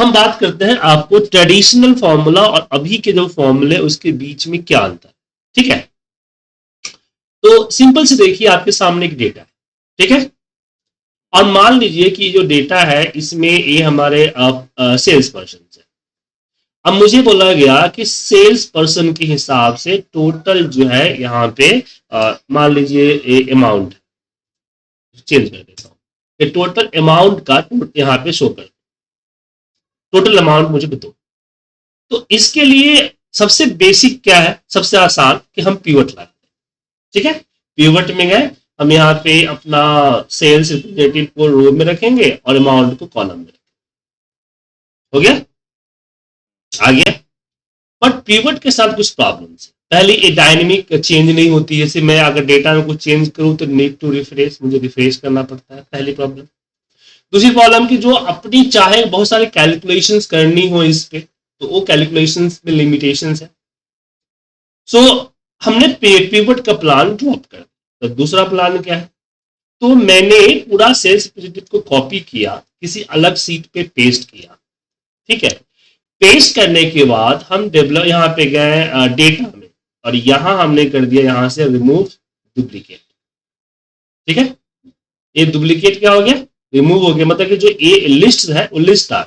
हम बात करते हैं आपको ट्रेडिशनल फॉर्मूला और अभी के जो फॉर्मूले उसके बीच में क्या अंतर है। ठीक है, तो सिंपल से देखिए, आपके सामने एक डेटा है, ठीक है, और मान लीजिए कि जो डेटा है इसमें ये हमारे सेल्स पर्सन है। अब मुझे बोला गया कि सेल्स पर्सन के हिसाब से टोटल जो है यहाँ पे मान लीजिए अमाउंट चेंज कर देता हूँ, ये टोटल अमाउंट का यहाँ पे शो कर, टोटल अमाउंट मुझे बताओ। तो इसके लिए सबसे बेसिक क्या है, सबसे आसान कि हम पिवट लगाते हैं। ठीक है, पिवट में गए, हम यहाँ पे अपना सेल्स रिप्रेजेंटेटिव को रो में रखेंगे और अमाउंट को कॉलम में रखेंगे। हो गया, आ गया। बट पिवट के साथ कुछ प्रॉब्लम्स है। पहले ये डायनेमिक चेंज नहीं होती है, जैसे मैं अगर डेटा में कुछ चेंज करूं तो नीड टू रिफ्रेश, मुझे रिफ्रेश करना पड़ता है, पहली प्रॉब्लम। दूसरी प्रॉब्लम की जो अपनी चाहे बहुत सारे कैलकुलेशंस करनी हो इस पे, तो वो कैलकुलेशंस में लिमिटेशंस है। सो हमने पिवट का प्लान ड्रॉप कर दिया। तो दूसरा प्लान क्या है, तो मैंने पूरा सेल्स रिप्रेजेंटेटिव को कॉपी किया, किसी अलग सीट पे पेस्ट किया। ठीक है, पेस्ट करने के बाद हम डेवलप यहाँ पे गए डेटा में, और यहां हमने कर दिया यहां से रिमूव डुप्लीकेट। ठीक है, ये डुप्लीकेट क्या हो गया, रिमूव हो गया, मतलब कि जो ए लिस्ट है वो लिस्ट आ।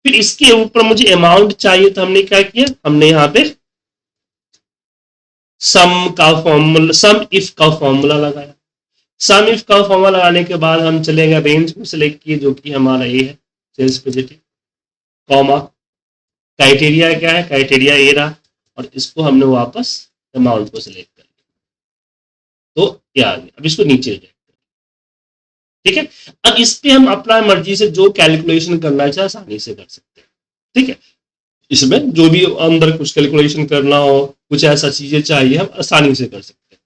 फिर इसके ऊपर मुझे अमाउंट चाहिए, तो हमने क्या किया, हमने यहाँ पे सम का फॉर्मूला, सम इफ का फॉर्मूला लगाया। सम इफ का फॉर्मूला लगाने के बाद हम चले गए रेंज को सिलेक्ट किए, जो कि हमारा ये है सेल्स रिप्रेजेंटेटिव, कॉमा क्राइटेरिया क्या है, क्राइटेरिया ए रहा, और इसको हमने वापस अमाउंट को सिलेक्ट कर लिया, तो क्या आ गया। अब इसको नीचे रिजेक्ट कर, ठीक है। अब इस पे हम अपना मर्जी से जो कैलकुलेशन करना चाहे आसानी से कर सकते हैं। ठीक है, इसमें जो भी अंदर कुछ कैलकुलेशन करना हो, कुछ ऐसा चीजें चाहिए, हम आसानी से कर सकते हैं।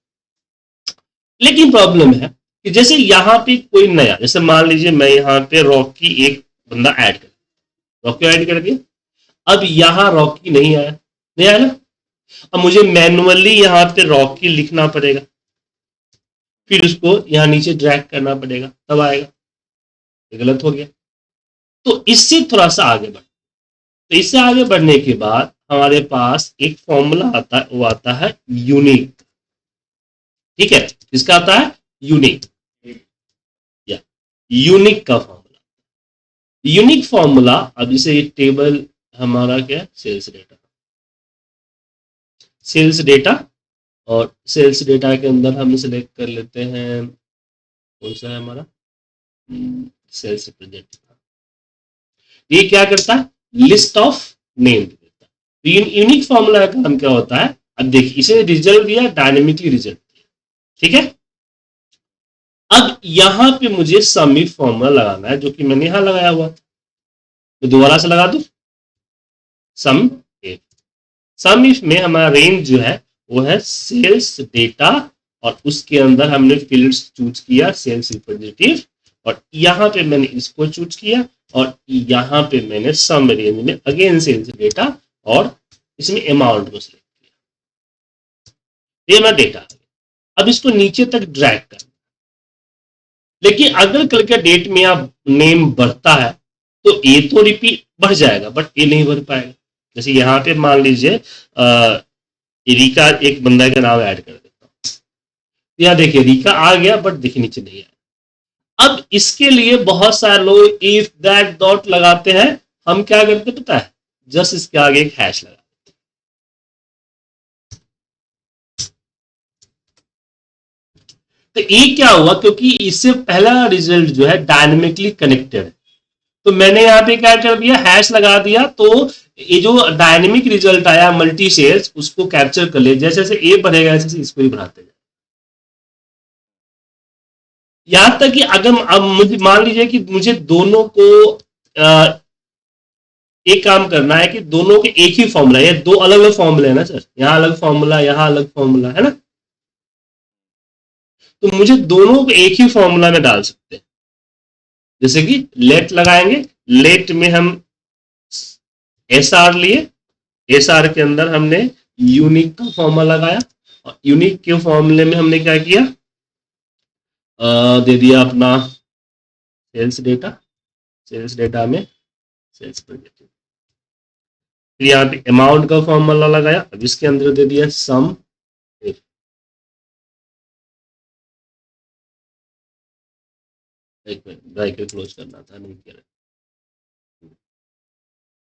लेकिन प्रॉब्लम है कि जैसे यहाँ पे कोई नया, जैसे मान लीजिए मैं यहाँ पे रॉकी एक बंदा ऐड कर, रॉकी ऐड कर दिया, अब यहाँ रॉकी नहीं आया, नहीं आया ना, अब मुझे मैनुअली यहाँ पे रॉकी लिखना पड़ेगा, फिर उसको यहाँ नीचे ड्रैग करना पड़ेगा, तब आएगा। ये गलत हो गया। तो इससे थोड़ा सा आगे बढ़, तो इससे आगे बढ़ने के बाद हमारे पास एक फॉर्मूला आता है, वो आता है यूनिक। ठीक है, किसका आता है, यूनिक, या यूनिक का फॉर्मूला। यूनिक फॉर्मूला, अब इसे टेबल हमारा क्या है, सेल्स डेटा, सेल्स डेटा, और सेल्स डेटा के अंदर हम सिलेक्ट कर लेते हैं कौन सा है हमारा, सेल्स रिप्रेजेंटेटिव। ये क्या करता है, लिस्ट ऑफ नेम देता है। यूनिक फॉर्मूला का काम क्या होता है, अब देखिए इसे रिजल्ट दिया, डायनेमिकली रिजल्ट दिया। ठीक है, अब यहां पे मुझे सम इफ फॉर्मूला लगाना है, जो कि मैंने यहां लगाया हुआ, तो दोबारा से लगा दू सम इफ। सम इफ में हमारा रेंज जो है वो है सेल्स डेटा, और उसके अंदर हमने फील्ड्स चूज किया सेल्स रिप्रेजेंटेटिव, और यहां पे मैंने इसको चूज किया, और यहां पे मैंने सम रेंज में अगेन सेल्स डेटा, और इसमें अमाउंट को सिलेक्ट किया। ये मैं डेटा, अब इसको नीचे तक ड्रैग करना। लेकिन अगर कल के डेट में आप नेम बढ़ता है तो ए तो रिपीट बढ़ जाएगा, बट ए नहीं बढ़ पाएगा। जैसे यहाँ पे मान लीजिए रिका एक बंदा का नाम ऐड कर देता हूँ, यहाँ देखिए रिका आ गया, बट देखिए नीचे नहीं आया। अब इसके लिए बहुत सारे लोग इफ दैट डॉट लगाते हैं, हम क्या करते पता है, जस्ट इसके आगे एक हैश लगा। तो ये क्या हुआ, क्योंकि इससे पहला रिजल्ट जो है डायनेमिकली कनेक्टेड है, तो मैंने यहाँ पे क्या कर दिया, हैश लगा दिया, तो ये जो डायनेमिक रिजल्ट आया मल्टी शेयर्स, उसको कैप्चर कर ले, जैसे जैसे ए बढ़ेगा ऐसे इसको भी बढ़ाते जाए। यहां तक कि अगर अब मुझे मान लीजिए कि मुझे दोनों को एक काम करना है कि दोनों के एक ही फॉर्मूला, ये दो अलग अलग फॉर्मूला है ना सर, यहाँ अलग फॉर्मूला, यहाँ अलग फॉर्मूला है ना, तो मुझे दोनों को एक ही फॉर्मूला में डाल सकते हैं। जैसे कि लेट लगाएंगे, लेट में हम एस आर लिए, एस आर के अंदर हमने यूनिक का फॉर्मूला लगाया, और यूनिक के फॉर्मूले में हमने क्या किया, दे दिया अपना सेल्स डेटा, सेल्स डेटा में सेल्स प्रोजेक्टेड। फिर यहाँ पे अमाउंट का फॉर्मूला लगाया, अब इसके अंदर दे दिया सम, एक मिनट ब्रैकेट क्लोज करना था, नहीं किया,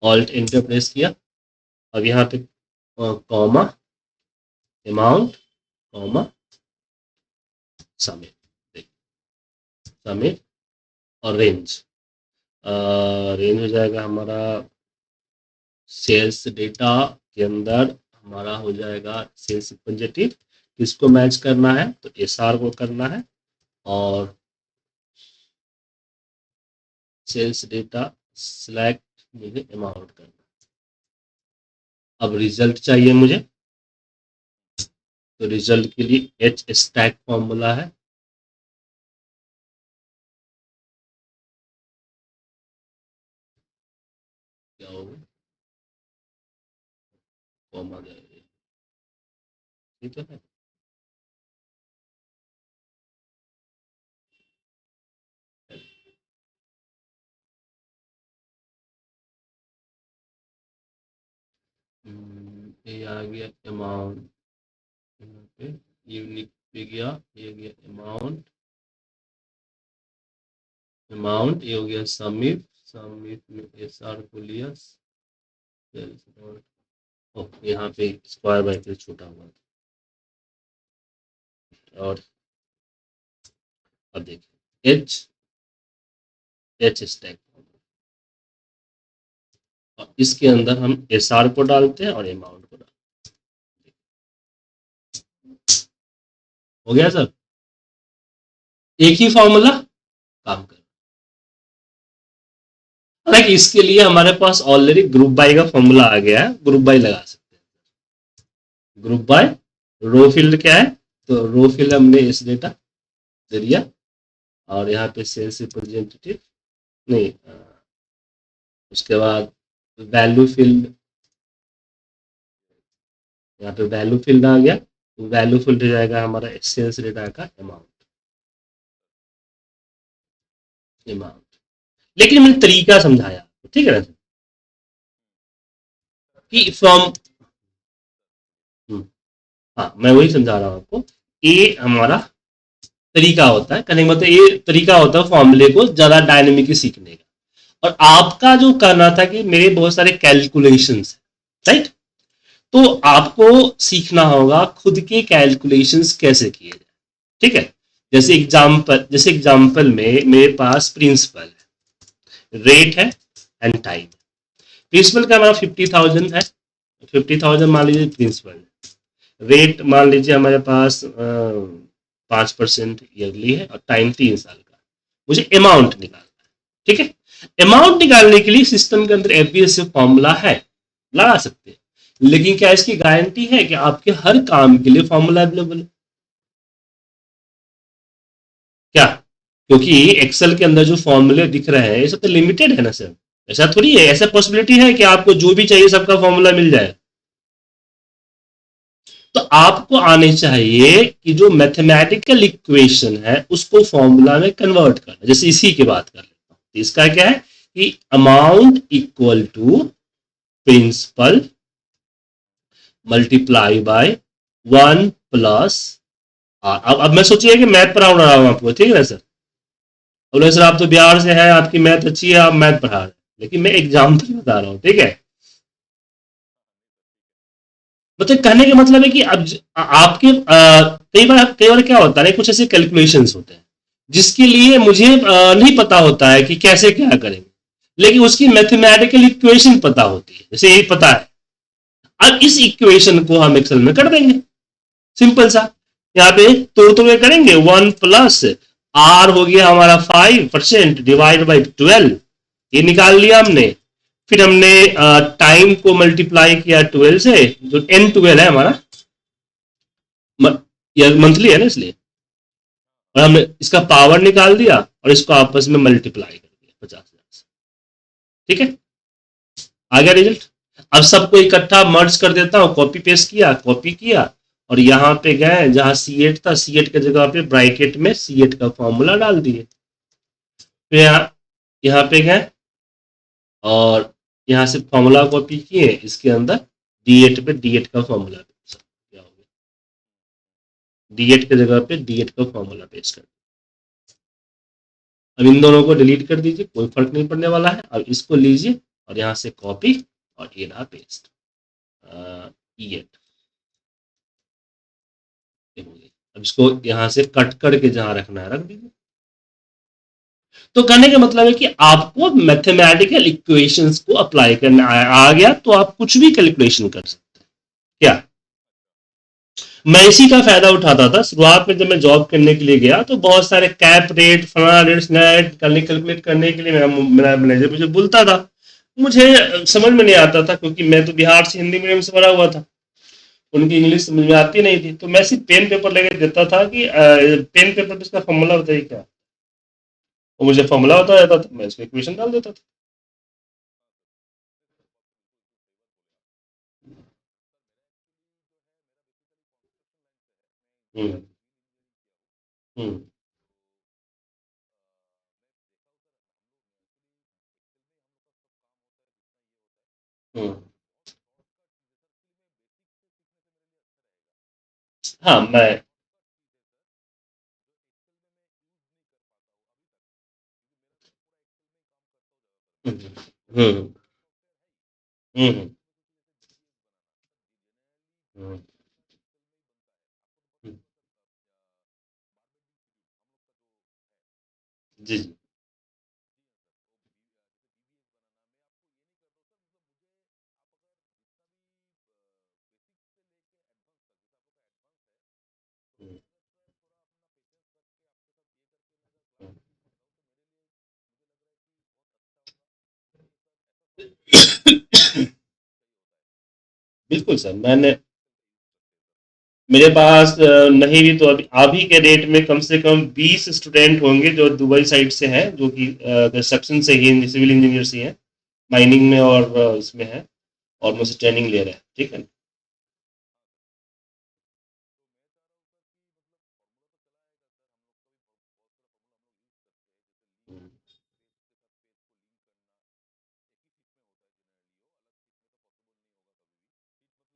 ऑल्ट एंटर प्रेस किया। अब यहाँ पे कॉमा अमाउंट कॉमा समेट, समेट और रेंज, रेंज हो जाएगा हमारा सेल्स डेटा के अंदर हमारा हो जाएगा सेल्स रिप्रेजेंटेटिव, किसको मैच करना है तो एसआर को करना है, और सेल्स डेटा सिलेक्ट मुझे अमाउंट करना है। अब रिजल्ट चाहिए मुझे, तो रिजल्ट के लिए एच स्टैक फॉर्मूला है, क्या होगा कॉमा जाएगा, ठीक है। ये आ गया अमाउंट, यहाँ पे यूनिक पे गया, ये गया अमाउंट, अमाउंट ये हो गया समिट, समिट में एसआर को लिया, यहाँ पे स्क्वायर ब्रैकेट छोटा हुआ था। और अब देखिए एच स्टैक, और इसके अंदर हम एसआर को डालते हैं और अमाउंट को डालते हैं। हो गया सर, एक ही फॉर्मूला काम कर। हालांकि इसके लिए हमारे पास ऑलरेडी ग्रुप बाय का फॉर्मूला आ गया है, ग्रुप बाय लगा सकते हैं। ग्रुप बाय रो फील्ड क्या है, तो रो फील्ड हमने इस डेटा दे दिया, और यहाँ पे सेल्स रिप्रेजेंटेटिव नहीं, उसके बाद वैल्यू फील्ड, यहाँ पे वैल्यू फील्ड आ गया, वैल्यू फील्ड हो जाएगा हमारा सेल्स डेटा का अमाउंट, अमाउंट। लेकिन मैंने तरीका समझाया, ठीक है ना कि फ्रॉम, हाँ मैं वही समझा रहा हूँ आपको। ये हमारा तरीका होता है कहने का मतलब, ये तरीका होता है फॉर्मूले को ज्यादा डायनेमिकली सीखने का। और आपका जो करना था कि मेरे बहुत सारे कैलकुलेशंस है, राइट, तो आपको सीखना होगा खुद के कैलकुलेशंस कैसे किए जाए, ठीक है। जैसे एग्जांपल में मेरे पास प्रिंसिपल है, रेट है एंड टाइम। प्रिंसिपल का हमारा 50,000 है, 50,000 मान लीजिए प्रिंसिपल, रेट मान लीजिए हमारे पास 5% ईयरली है, और टाइम 3 साल का। मुझे अमाउंट निकालना है, ठीक है। अमाउंट निकालने के लिए सिस्टम के अंदर एफबीएस फॉर्मूला है, लगा सकते हैं, लेकिन क्या इसकी गारंटी है कि आपके हर काम के लिए फॉर्मूला अवेलेबल है क्या? क्योंकि एक्सेल के अंदर जो फॉर्मूले दिख रहे हैं ये सब तो लिमिटेड है ना सर, ऐसा थोड़ी है, ऐसा पॉसिबिलिटी है कि आपको जो भी चाहिए सबका फॉर्मूला मिल जाए। तो आपको आने चाहिए कि जो मैथमेटिकल इक्वेशन है उसको फॉर्मूला में कन्वर्ट करना। जैसे इसी की बात कर लेता हूं, तो इसका क्या है कि amount equal to principal multiply by 1 plus R. अब मैं सोचिए कि मैथ पढ़ा रहा हूं आपको, ठीक है ना सर। बोले सर आप तो बिहार से हैं, आपकी मैथ अच्छी है, आप मैथ पढ़ा रहे हैं, लेकिन मैं एग्जाम्पल बता रहा हूं, ठीक है। मतलब कहने का मतलब है कि अब आपके कई बार क्या होता है, कुछ ऐसे कैलकुलेशंस होते हैं जिसके लिए मुझे नहीं पता होता है कि कैसे क्या करेंगे, लेकिन उसकी मैथमेटिकल इक्वेशन पता होती है, जैसे यही पता है। अब इस इक्वेशन को हम एक्सेल में कर देंगे, सिंपल सा, यहाँ पे तोड़ तोड़ के करेंगे। 1 प्लस आर हो गया हमारा 5% डिवाइड बाई 12, ये निकाल लिया हमने। फिर हमने टाइम को मल्टीप्लाई किया 12 से, जो N12 है हमारा, मंथली है ना इसलिए, और हमने इसका पावर निकाल दिया और इसको आपस में मल्टीप्लाई कर दिया 50,000 से, ठीक है। आ गया रिजल्ट। अब सबको इकट्ठा मर्ज कर देता हूं, कॉपी पेस्ट किया, कॉपी किया, और यहाँ पे गए जहां C8 था, C8 की जगह पे ब्रैकेट में C8 का फॉर्मूला डाल दिए। फिर यहाँ पे गए और यहाँ से फॉर्मूला कॉपी किए, इसके अंदर D8 पे D8 का फॉर्मूला क्या हो गया, D8 के जगह पे D8 का फॉर्मूला पेस्ट कर। अब इन दोनों को डिलीट कर दीजिए, कोई फर्क नहीं पड़ने वाला है। अब इसको लीजिए और यहाँ से कॉपी और ये रहा पेस्ट, E8। अब इसको यहाँ से कट करके जहां रखना है रख दीजिए। तो कहने का मतलब है कि आपको मैथमेटिकल इक्वेशंस को अप्लाई करना आ गया तो आप कुछ भी कैलकुलेशन कर सकते हैं। क्या मैं इसी का फायदा उठाता था शुरुआत में, जब मैं जॉब करने के लिए गया तो बहुत सारे कैप रेट, फला रेट, कैलकुलेट करने के लिए मेरा मैनेजर मुझे बोलता था। मुझे समझ में नहीं आता था क्योंकि मैं तो बिहार से हिंदी मीडियम से पढ़ा हुआ था, उनकी इंग्लिश समझ में आती नहीं थी। तो मैं सिर्फ पेन पेपर लेकर देता था कि पेन पेपर पे इसका फॉर्मूला बताइए क्या। वो मुझे फॉर्मूला बता जाता था, मैं इसको इक्वेशन डाल देता था। हम्म। हम्म। हम्म। हाँ मैं। हम्म। हम्म। हम्म। हम्म। हम्म। जी जी। हम्म। बिल्कुल सर, मैंने मेरे पास नहीं भी तो अभी के डेट में कम से कम 20 स्टूडेंट होंगे जो दुबई साइड से हैं, जो कि कंस्ट्रक्शन से ही, सिविल इंजीनियर से हैं, माइनिंग में और इसमें है, और मुझसे ट्रेनिंग ले रहे हैं। ठीक है। हम्म।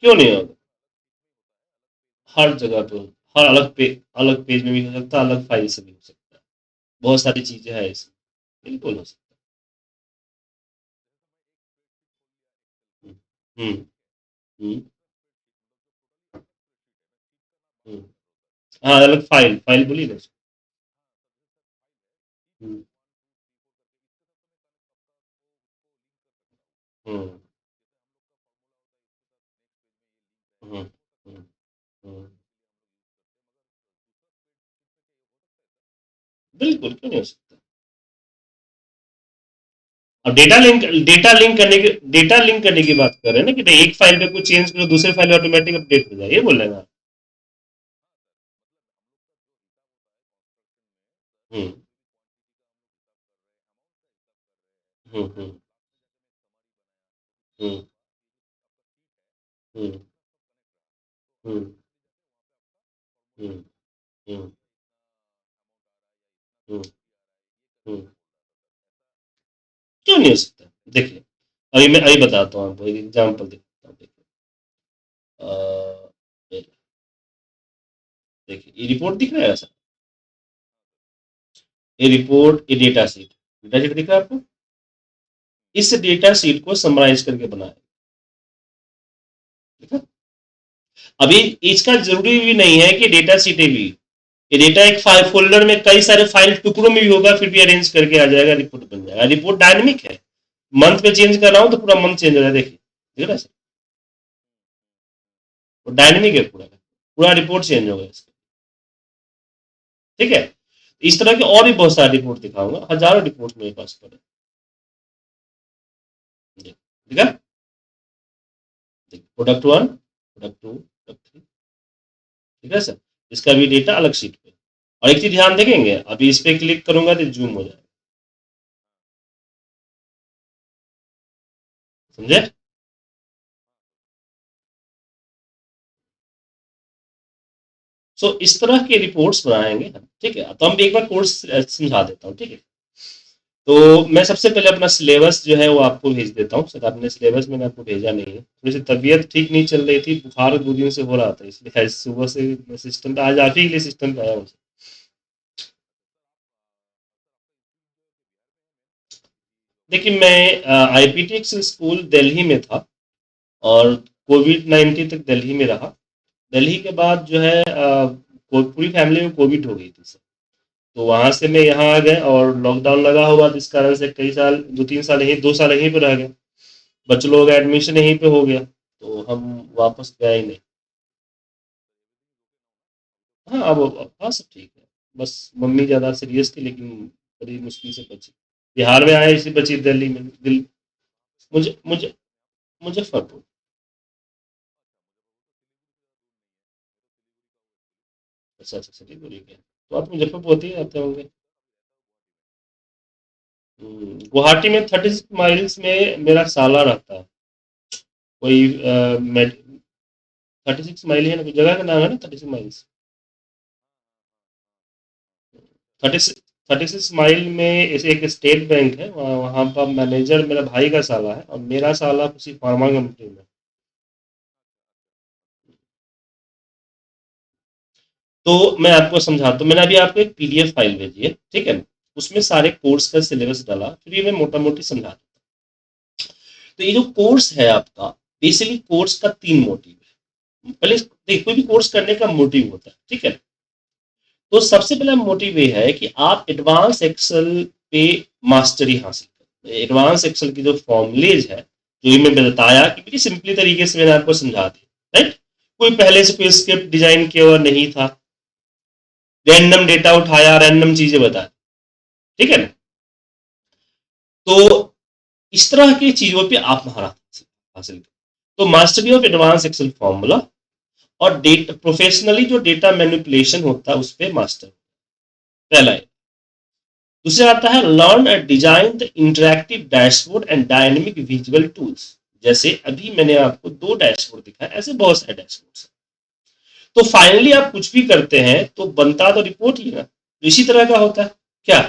क्यों नहीं होगा? हर जगह पे, हर अलग पेज में भी हो सकता है, अलग फाइल से भी हो सकता है। बहुत सारी चीजें हैं इसमें, बिल्कुल हो सकता है। हम्म। हम्म। हम्म। हाँ, अलग फाइल फाइल बोली ना उसको। हम्म। हम्म। हम्म। हम्म। हम्म। बिल्कुल, क्यों नहीं हो सकता। अब डेटा लिंक करने की बात कर रहे हैं ना, कि भाई एक फाइल पे कुछ चेंज करो, दूसरे फाइल ऑटोमेटिक अपडेट हो जाए, ये बोल रहे हैं आप। हम्म। हम्म। हम्म। हम्म। हम्म। हम्म। हम्म। हम्म। हम्म। हम्म। क्यों नहीं हो सकता, देखिए। अभी बताता हूँ आपको, एक एग्जाम्पल देता हूँ, देखिए। देखिए, ये रिपोर्ट दिख रहा है ऐसा, ये रिपोर्ट, ये डेटा शीट दिख रहा है आपको। इस डेटा शीट को समराइज करके बनाया, ठीक है। अभी इसका जरूरी भी नहीं है कि डेटा शीट भी, ये डेटा एक फाइल फोल्डर में कई सारे फाइल टुकड़ों में भी होगा, फिर भी अरेंज करके आ जाएगा, रिपोर्ट बन जाएगा। रिपोर्ट डायनेमिक है, मंथ पे चेंज कर रहा हूं तो पूरा मंथ चेंज हो रहा है, देखिए देख रहा है सर, वो डायनेमिक है, पूरा पूरा रिपोर्ट चेंज होगा इसका। ठीक है। इस तरह के और भी बहुत सारे रिपोर्ट दिखाऊंगा, हजारों रिपोर्ट मेरे पास पड़े। ठीक है। Product one, product two, product three. ठीक है सर। इसका भी डेटा अलग शीट पे। और एक चीज ध्यान देखेंगे, अभी इस पे क्लिक करूंगा तो जूम हो जाएगा, समझे। इस तरह के रिपोर्ट्स बनाएंगे हम, ठीक है। तो हम एक बार कोर्स समझा देता हूँ, ठीक है। तो मैं सबसे पहले अपना सिलेबस जो है वो आपको भेज देता हूँ सर। आपने सिलेबस मैंने आपको भेजा नहीं है, थोड़ी सी तबीयत ठीक नहीं चल रही थी, बुखार 2 दिन से हो रहा था, इसलिए आज सुबह से मैं सिस्टम पे, आज आप ही के लिए सिस्टम पे आया हूँ। देखिए मैं आईपीटीएक्स स्कूल दिल्ली में था और कोविड-19 तक दिल्ली में रहा। दिल्ली के बाद जो है पूरी फैमिली में कोविड हो गई थी सर। तो वहां से मैं यहाँ आ गए और लॉकडाउन लगा हुआ, जिस कारण से कई साल, 2-3 साल यहीं, 2 साल यहीं पे रह गए। बच्चे लोगों का एडमिशन यहीं पे हो गया, तो हम वापस गए ही नहीं। हाँ अब हाँ सब ठीक है। बस मम्मी ज़्यादा सीरियस थी, लेकिन बड़ी मुश्किल से बची। बिहार में आए, इसी बची दिल्ली में। मुझे मुझे मुजफ्फरपुर। अच्छा अच्छा, सिलीगुड़ी के तो आप मुजफ्फरपुर होते ही आते होंगे। गुवाहाटी में 36 माइल्स में मेरा साला रहता है। कोई 36 माइल है ना, कोई जगह का नाम है ना, 36 माइल्स। 36 माइल में ऐसे एक स्टेट बैंक है, वहाँ वहाँ पर मैनेजर मेरा भाई का साला है, और मेरा साला किसी फार्मा कंपनी में। तो मैं आपको समझाता हूँ, मैंने अभी आपको एक पीडीएफ फाइल भेजी है, ठीक है। उसमें सारे कोर्स का सिलेबस डाला, फिर ये मैं मोटा मोटी समझा दूँ। तो ये जो कोर्स है आपका, बेसिकली कोर्स का 3 मोटिव है। पहले देखिए, कोई भी कोर्स करने का मोटिव होता है, ठीक है। तो सबसे पहला मोटिव ये है कि आप एडवांस एक्सेल पे मास्टरी हासिल करें। एडवांस एक्सेल की जो फॉर्मूलेज है, जो ये मैं बताया कि बड़ी सिंपली तरीके से मैंने आपको समझा दी, राइट। कोई पहले से कोई स्क्रिप्ट डिजाइन किया हुआ नहीं था, रैंडम डेटा उठाया, रैंडम चीजें बता दी, ठीक है ना। तो इस तरह की चीजों पे आप महारत हासिल करें। तो mastery of advance excel formula और डेटा प्रोफेशनली जो डेटा मैनिपुलेशन होता है उस पर मास्टर, पहला है। दूसरा आता है learn and design the interactive dashboard and dynamic visual tools. जैसे अभी मैंने आपको 2 डैशबोर्ड दिखाया, ऐसे बहुत सारे डैशबोर्ड। तो फाइनली आप कुछ भी करते हैं तो बनता तो रिपोर्ट ही ना, तो इसी तरह का होता है क्या।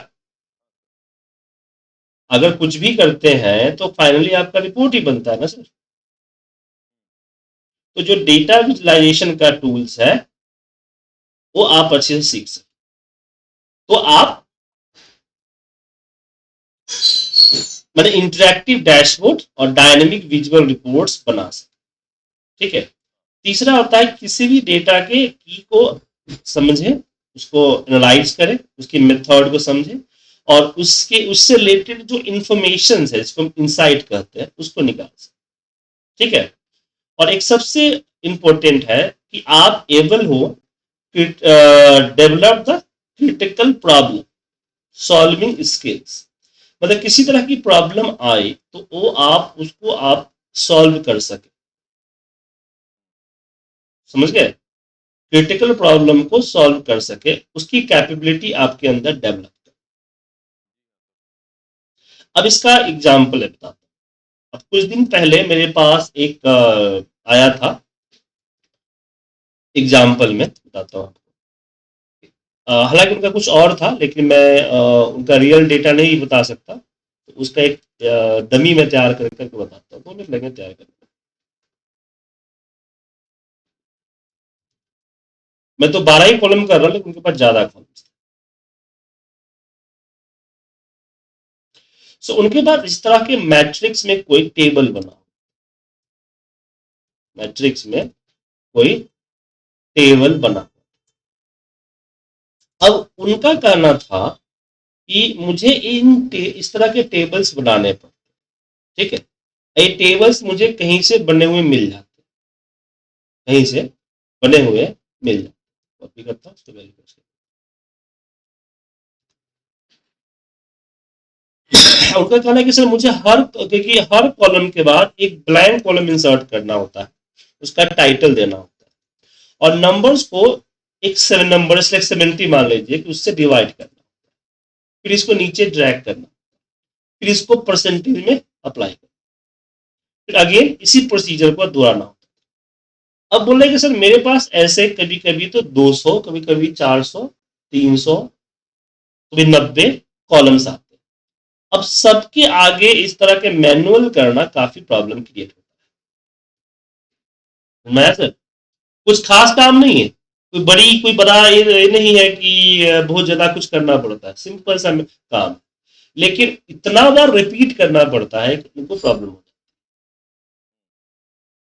अगर कुछ भी करते हैं तो फाइनली आपका रिपोर्ट ही बनता है ना सर। तो जो डेटा विजुअलाइजेशन का टूल्स है वो आप अच्छे से सीख सकते। तो आप मैंने इंटरैक्टिव डैशबोर्ड और डायनेमिक विजुअल रिपोर्ट्स बना सकते, ठीक है। तीसरा होता है किसी भी डेटा के की को समझे, उसको एनालाइज करें, उसकी मेथड को समझे, और उसके उससे रिलेटेड जो इंफॉर्मेशन है, जिसको हम इंसाइट कहते हैं, उसको निकाल सकते, ठीक है। और एक सबसे इंपॉर्टेंट है कि आप एबल हो develop the critical problem solving skills. मतलब किसी तरह की प्रॉब्लम आए तो वो आप उसको आप सॉल्व कर सके, समझ गए। क्रिटिकल प्रॉब्लम को सॉल्व कर सके, उसकी कैपेबिलिटी आपके अंदर डेवलप कर। अब इसका एग्जाम्पल है, बताता हूँ। अब कुछ दिन पहले मेरे पास एक आया था, एग्जाम्पल में बताता हूँ। हालांकि उनका कुछ और था, लेकिन मैं उनका रियल डेटा नहीं बता सकता, तो उसका एक डमी में तैयार करके बताता हूँ, 2 मिनट लगे तैयार करने। मैं तो 12 ही कॉलम कर रहा हूँ, लेकिन उनके पास ज्यादा कॉलम। सो उनके बाद इस तरह के मैट्रिक्स में कोई टेबल बना, मैट्रिक्स में कोई टेबल बना। अब उनका कहना था कि मुझे इस तरह के टेबल्स बनाने पर, ठीक है, ये टेबल्स मुझे कहीं से बने हुए मिल जाते, कहीं से बने हुए मिल जाते। कॉपी करता हूँ उसको वैल्यू। उनका कहना है कि सर मुझे हर, क्योंकि हर कॉलम के बाद एक ब्लैंक कॉलम इंसर्ट करना होता है, उसका टाइटल देना होता है, और नंबर्स को एक 7 नंबर 70 मान लीजिए कि उससे डिवाइड करना, फिर इसको नीचे ड्रैग करना, फिर इसको परसेंटेज में अप्लाई करना, फिर अगेन इसी प्रोसीजर को दोहराना होता है। अब बोल रहे कि सर मेरे पास ऐसे कभी कभी तो 200, कभी कभी 400, 300, कभी 90 कॉलम्स आते हैं। अब सबके आगे इस तरह के मैनुअल करना काफी प्रॉब्लम क्रिएट होता है सर। कुछ खास काम नहीं है, कोई बड़ा ये नहीं है कि बहुत ज्यादा कुछ करना पड़ता है, सिंपल सा काम, लेकिन इतना बार रिपीट करना पड़ता है कि उनको प्रॉब्लम होता है।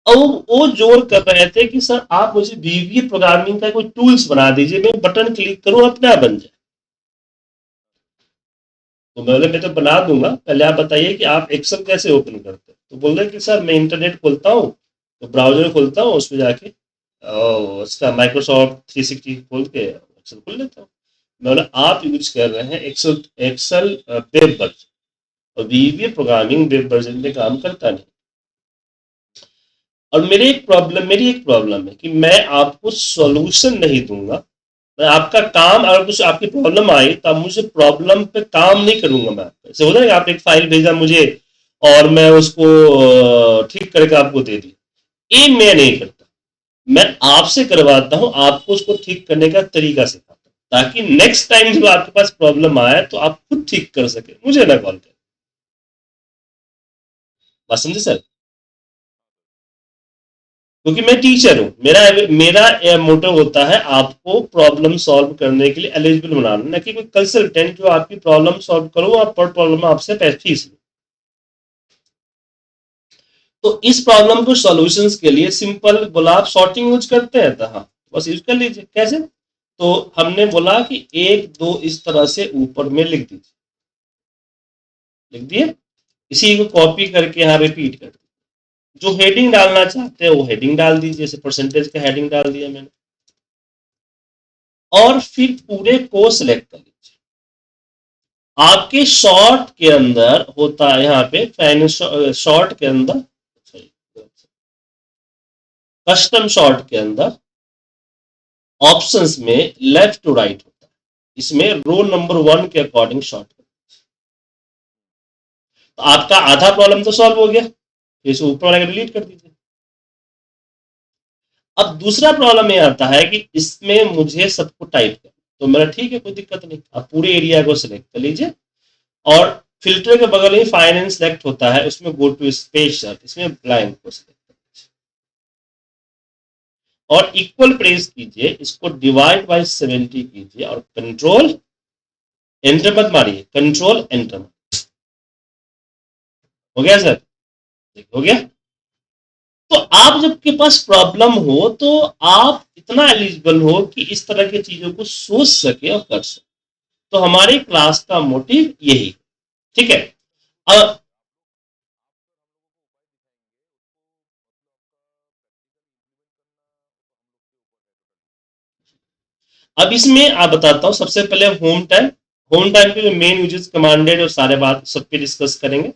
और वो जोर कर रहे थे कि सर आप मुझे वीवीए प्रोग्रामिंग का कोई टूल्स बना दीजिए, मैं बटन क्लिक करूं अपने आप बन जाए। तो मैं तो बना दूंगा, पहले आप बताइए कि आप एक्सेल कैसे ओपन करते हैं। तो बोल रहे कि सर मैं इंटरनेट खोलता हूँ, तो ब्राउजर खोलता हूँ, उसमें जाके उसका माइक्रोसॉफ्ट 360 खोल के एक्सेल खोल लेता हूँ। मैं बोला आप यूज कर रहे हैं एक्सेल एक्सेल वेब वर्जन, और वीवीए प्रोग्रामिंग वेब वर्जन में काम करता नहीं। और मेरी एक प्रॉब्लम है कि मैं आपको सॉल्यूशन नहीं दूंगा, मैं आपका काम, अगर कुछ आपकी प्रॉब्लम आई तो आप मुझे प्रॉब्लम पे काम नहीं करूंगा मैं आपका। ऐसे होता है कि आपने एक फाइल भेजा मुझे और मैं उसको ठीक करके आपको दे दी, ये मैं नहीं करता। मैं आपसे करवाता हूं, आपको उसको ठीक करने का तरीका सिखाता हूं, ताकि नेक्स्ट टाइम जब आपके पास प्रॉब्लम आए तो आप खुद ठीक कर सके, मुझे ना कॉल करें। बात समझे सर? क्योंकि मैं टीचर हूं, मेरा मेरा मोटो होता है आपको प्रॉब्लम सॉल्व करने के लिए एलिजिबल बनाना, न कि कोई कंसल्टेंट जो आपकी प्रॉब्लम सॉल्व करो और पर प्रॉब्लम आपसे फीस लो। तो इस प्रॉब्लम को सॉल्यूशंस के लिए सिंपल बोला, आप सॉर्टिंग यूज करते हैं तो हाँ बस यूज कर लीजिए। कैसे? तो हमने बोला कि एक दो इस तरह से ऊपर में लिख दीजिए, लिख दिए, इसी को कॉपी करके यहाँ रिपीट कर दीजिए। जो हेडिंग डालना चाहते हैं वो हेडिंग डाल दीजिए, जैसे परसेंटेज का हेडिंग डाल दिया मैंने, और फिर पूरे को सिलेक्ट कर लीजिए। आपके शॉर्ट के अंदर होता है यहाँ पे शॉर्ट के अंदर, कस्टम शॉर्ट के अंदर ऑप्शंस में लेफ्ट टू राइट होता है, इसमें रो नंबर 1 के अकॉर्डिंग शॉर्ट। तो आपका आधा प्रॉब्लम तो सॉल्व हो गया, इसे ऊपर वाले डिलीट कर दीजिए। अब दूसरा प्रॉब्लम ये आता है कि इसमें मुझे सबको टाइप करना, तो मेरा ठीक है, कोई दिक्कत नहीं, आप पूरे एरिया को सिलेक्ट कर लीजिए, और फिल्टर के बगल में फाइनेंस सेलेक्ट होता है, उसमें गो टू स्पेस, इसमें ब्लैंक को सिलेक्ट और इक्वल प्रेस कीजिए, इसको डिवाइड बाय 70 कीजिए, और कंट्रोल एंटर मत मारिए, कंट्रोल एंटर। हो गया सर? हो गया। तो आप जब के पास प्रॉब्लम हो तो आप इतना एलिजिबल हो कि इस तरह की चीजों को सोच सके और कर सके। तो हमारे क्लास का मोटिव यही, ठीक है। अब इसमें आप बताता हूं, सबसे पहले होम टाइम के मेन यूजेस कमांडेड और सारे बात सब पे डिस्कस करेंगे।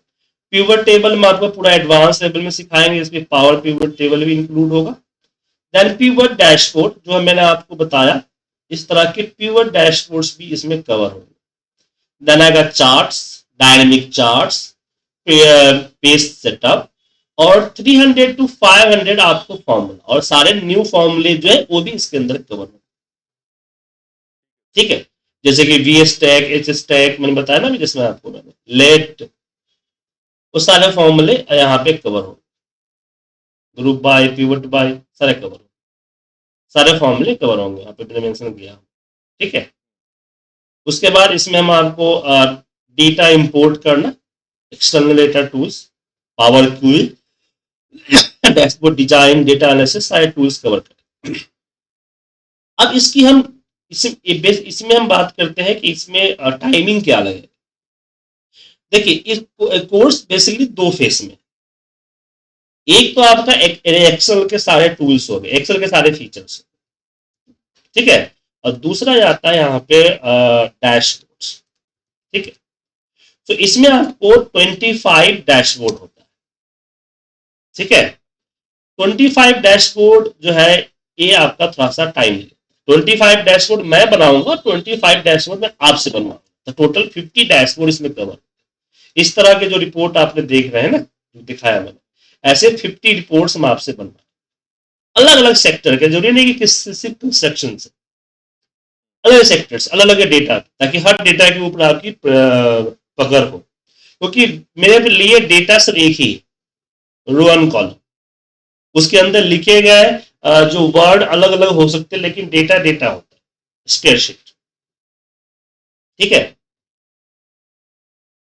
पिवट टेबल में आपको पूरा एडवांस लेवल में सिखाएंगे, इसमें पावर पिवट टेबल भी इंक्लूड होगा। देन पिवट डैशबोर्ड, जो मैंने आपको बताया, इस तरह के पिवट डैशबोर्ड्स भी इसमें कवर होंगे। देन आएगा charts, dynamic charts, page setup, और 300 to 500 आपको फॉर्मूला, और सारे न्यू फॉर्मूले जो है वो भी इसके अंदर कवर होंगे, ठीक है। जैसे कि वी स्टैक, एच स्टैक मैंने बताया ना, जिसमें आपको मैंने लेट, वो सारे फॉर्मूले यहाँ पे कवर हो, ग्रुप बाय, पिवट बाय, सारे कवर हो, सारे फॉर्मूले कवर होंगे, यहाँ पे मैंने मेंशन किया, ठीक है। उसके बाद इसमें हम आपको डेटा इंपोर्ट करना, external data tools, power query, dashboard design, data analysis, सारे टूल्स कवर करें। अब इसकी हम इसमें हम बात करते हैं कि इसमें टाइमिंग क्या लगेगा। देखिए, इस कोर्स बेसिकली 2 फेस में, एक तो आपका एक्सेल के सारे टूल्स हो गए, एक्सेल के सारे फीचर्स, ठीक है, और दूसरा आता है यहाँ पे डैशबोर्ड्स, ठीक है। तो इसमें आपको 25 डैशबोर्ड होता है, ठीक है। 25 डैशबोर्ड जो है ये आपका थोड़ा सा टाइम लेगा। 25 डैशबोर्ड मैं बनाऊंगा, 25 डैशबोर्ड मैं आपसे बनवाऊंगा, तो टोटल 50 डैशबोर्ड इसमें कवर। इस तरह के जो रिपोर्ट आपने देख रहे हैं ना, जो दिखाया मैंने, ऐसे 50 रिपोर्ट्स हम आपसे बनवाए, अलग अलग सेक्टर के, जरूरी नहीं कि सिर्फ कंस्ट्रक्शन से, अलग सेक्टर्स, अलग अलग डेटा, ताकि हर डेटा के ऊपर आपकी पकड़ हो। क्योंकि मेरे लिए डेटा सिर्फ एक ही रो एंड कॉलम, उसके अंदर लिखे गए जो वर्ड अलग अलग हो सकते हैं, लेकिन डेटा डेटा होता है, स्प्रेडशीट। ठीक है,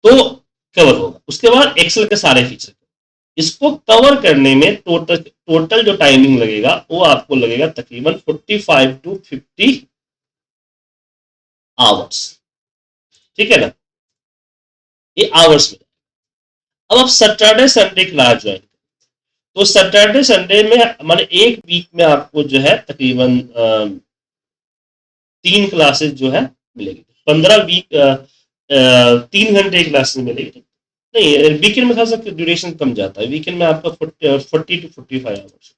तो कवर होगा। उसके बाद एक्सेल के सारे फीचर, इसको कवर करने में टोटल टोटल जो टाइमिंग लगेगा वो आपको लगेगा तकरीबन 45 to 50 आवर्स। ठीक है ना, ये आवर्स में। अब आप सैटरडे संडे क्लास ज्वाइन, तो सैटरडे संडे में माने एक वीक में आपको जो है तकरीबन 3 क्लासेस जो है मिलेगी। 15 वीक 3 घंटे क्लासेस मिलेगी। नहीं, वीकेंड में खास ड्यूरेशन कम जाता है, वीकेंड में आपका 40 to 45 आवर्स।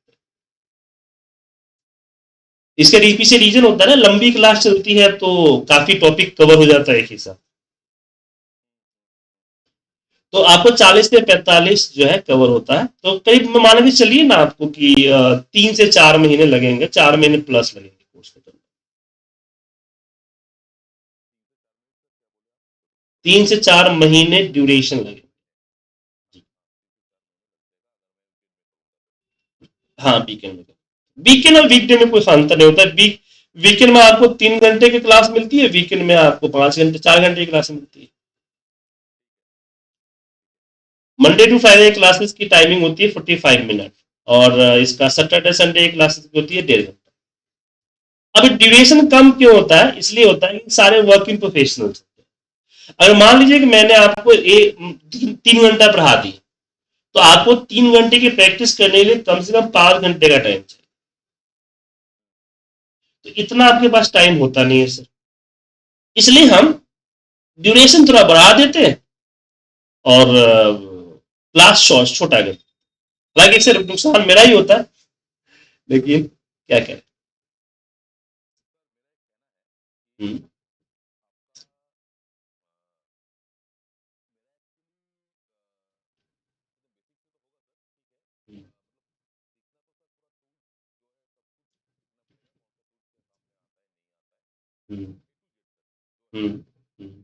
इसके पीछे रीजन होता है ना, लंबी क्लास चलती है तो काफी टॉपिक कवर हो जाता है एक ही साथ। तो आपको 40 से 45 जो है कवर होता है, तो करीब मान के चलिए ना आपको कि 3 से 4 महीने लगेंगे, 4 महीने प्लस लगेंगे कोर्स को। 3 से 4 महीने ड्यूरेशन लगेगा। हाँ, वीकेंड में। वीकेंड और वीकडे में कोई अंतर नहीं होता है। वीकेंड में आपको 3 घंटे की क्लास मिलती है, वीकेंड में आपको 5 घंटे 4 घंटे की क्लास मिलती है। मंडे टू फ्राइडे क्लासेस की टाइमिंग होती है 45 मिनट, और इसका सैटरडे संडे क्लासेस की होती है 1.5 घंटा। अब ड्यूरेशन कम क्यों होता है? इसलिए होता है कि सारे वर्किंग प्रोफेशनल्स, अगर मान लीजिए कि मैंने आपको 3 घंटा पढ़ा दी, तो आपको 3 घंटे की प्रैक्टिस करने के लिए कम से कम 5 घंटे का टाइम चाहिए। तो इतना आपके पास टाइम होता नहीं है सर, इसलिए हम ड्यूरेशन थोड़ा बढ़ा देते हैं और क्लास छोटा कर। हालांकि इससे नुकसान मेरा ही होता है, लेकिन क्या करें। हम्म, हम्म, हम्म, हम्म, हम्म,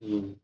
हम्म,